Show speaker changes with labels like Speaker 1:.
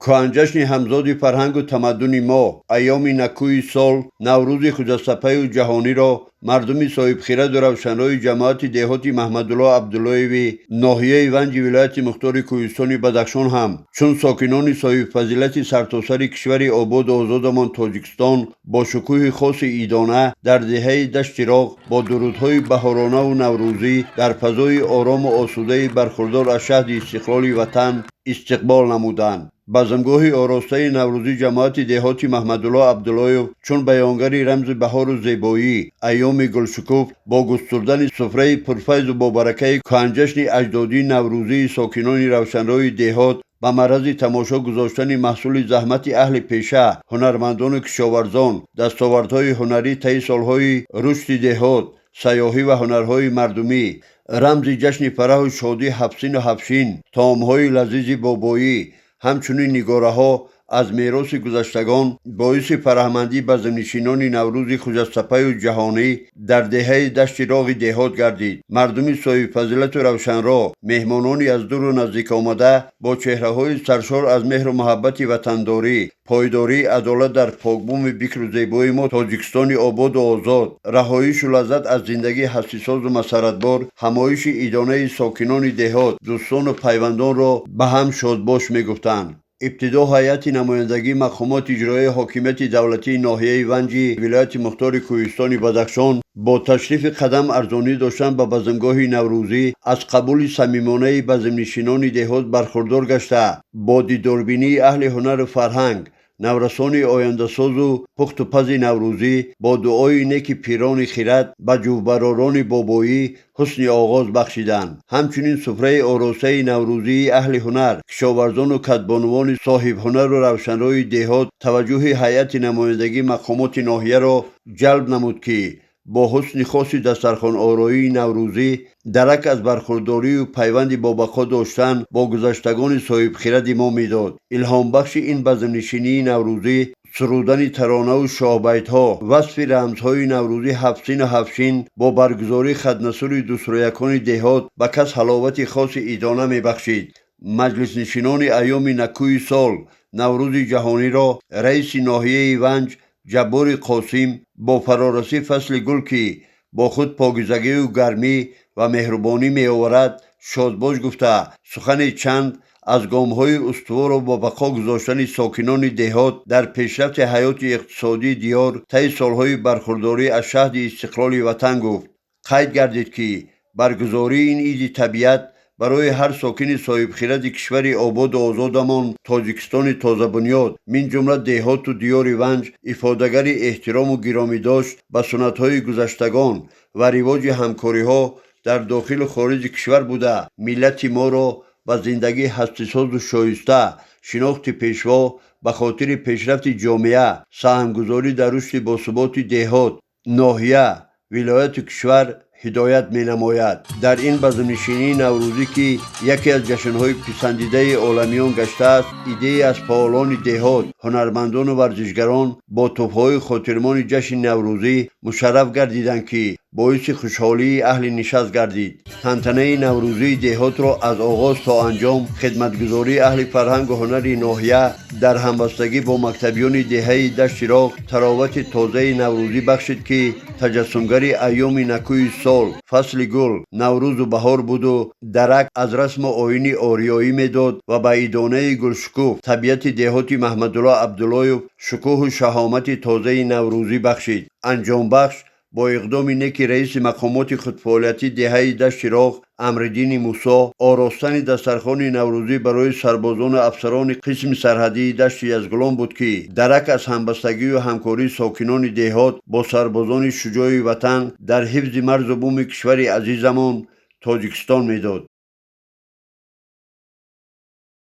Speaker 1: کهانجشن همزاد فرهنگ و تمدن ما ایام نکوی سال نوروز خجسته جهانی را مردم صاحب خرد و روشنای جماعت دهات محمد الله عبداللهی ناحیه ونج ولایت مختار کوهستان بدخشان هم چون ساکنان صاحب فضیلت سرتاسر کشور آباد و آزادمان تاجیکستان با شکوه خاص عیدانه در دهه دشت راغ با درودهای بهارانه و نوروزی در فضای آرام و آسوده برخوردار از شهد استقلال وطن استقبال نمودند. بزمگاه آراسته نوروزی جماعت دهات محمد الله عبدالله چون بیانگری رمز بهار و زیبایی ایام گلشکوف با گستردن سفره پرفیض و بابرکه کهانجشن اجدادی نوروزی ساکنان روشنرای دهات به مرض تماشا گذاشتن محصول زحمت اهل پیشه هنرمندان و کشاورزان دستاوردهای هنری طی سالهای رشد دهات سیاحی و هنرهای مردمی رمز جشن فرح و شادی حفصین و حفشین طعامهای لذیذ بابایی همچنین نگاره ها از میراث گذشتگان باعث فرهمندی بزمنشینان نوروز خجسته جهانی در دهه دشت راغ دهات گردید. مردم صاحب فضیلت و روشنرا مهمانانی از دور و نزدیک آمده با چهره های سرشار از مهر و محبت وطنداری پایداری عدالت در پاکبوم بکر و زیبای ما تاجیکستان آباد و آزاد رهایش و لذت از زندگی هستیساز و مسرتبار همایش عیدانه ساکنان دهات دوستان و پیوندان را به هم شادباش میگفتند. ابتدا هیئت نمایندگی مقامات اجرایی حاکمیت دولتی ناحیه ونج ولایت مختار کوهستان بدخشان با تشریف قدم ارزانی داشتن به بزمگاه نوروزی از قبول صمیمانه بزمنشینان دهات برخوردار گشته با دیداربینی اهل هنر و فرهنگ نورسان آینده ساز و پخت و پز نوروزی با دعای نیک پیران خرد به جوبراران بابایی حسن آغاز بخشیدند. همچنین سفره آراسته نوروزی اهل هنر کشاورزان و کدبانوان صاحب هنر و روشنرای دهات توجه هیئت نمایندگی مقامات ناحیه را جلب نمود که با حسن خاص دسترخوان آرایی نوروزی درک از برخورداری و پیوند با بقا داشتن با گذشتگان صاحب خرد ما میداد. الهام بخش این بزمنشینی نوروزی سرودن ترانه و شاهبیت ها وصف رمزهای نوروزی حفصین و حفشین با برگزاری خدنسور دوسرویکان دهات به کس حلاوت خاص عیدانه میبخشید. مجلس نشینان ایام نکوی سال نوروز جهانی را رئیس ناحیه ونج جبار قاسم با فرارسی فصل گل که با خود پاکیزگی و گرمی و مهربانی می آورد شادباش گفته سخن چند از گام‌های استوار و با بقا گذاشتن ساکنان دهات در پیشرفت حیات اقتصادی دیار طی سالهای برخورداری از شهد استقلال وطن گفت. قید گردید که برگزاری این عید طبیعت برای هر ساکن صاحب خرد کشور آباد و آزادمان تاجیکستان تازه بنیاد من جمله دهات و دیار ونج افادهگر احترام و گرامی داشت به سنت‌های گذشتگان و رواج همکاری‌ها در داخل و خارج کشور بوده ملت ما را به زندگی هستی‌ساز و شایسته شناخت پیشوا به خاطر پیشرفت جامعه سهمگذاری در رشد باثبات دهات ناحیه ولایت کشور هدایت می نماید. در این بزمنشینی نوروزی که یکی از جشنهای پسندیده عالمیان گشته است ایده از فعالان دهات هنرمندان و ورزشگران با تحفه‌های خاطرمان جشن نوروزی مشرف گردیدند که باعث خوشحالی اهل نشست گردید. تنتنه نوروزی دهات را از آغاز تا انجام خدمتگزاری اهل فرهنگ و هنر ناحیه در همبستگی با مکتبیان دهه دشت راغ تراوت تازه نوروزی بخشید که تجسمگر ایام نکوی سال فصل گل نوروز و بهار بود و درک از رسم آیین آریایی میداد و به عیدانه گلشکوف طبیعت دهات محمد الله عبدالله شکوه و شهامت تازه نوروزی بخشید. انجام بخش با اقدام نیک رئیس مقامات خودفعالیتی دهه دشت راغ امردین موسی آراستن دسترخوان نوروزی برای سربازان و افسران قسم سرحدی دشت یزگلان بود که درک از همبستگی و همکاری ساکنان دهات با سربازان شجاع وطن در حفظ مرز و بوم کشور عزیزمان تاجیکستان میداد.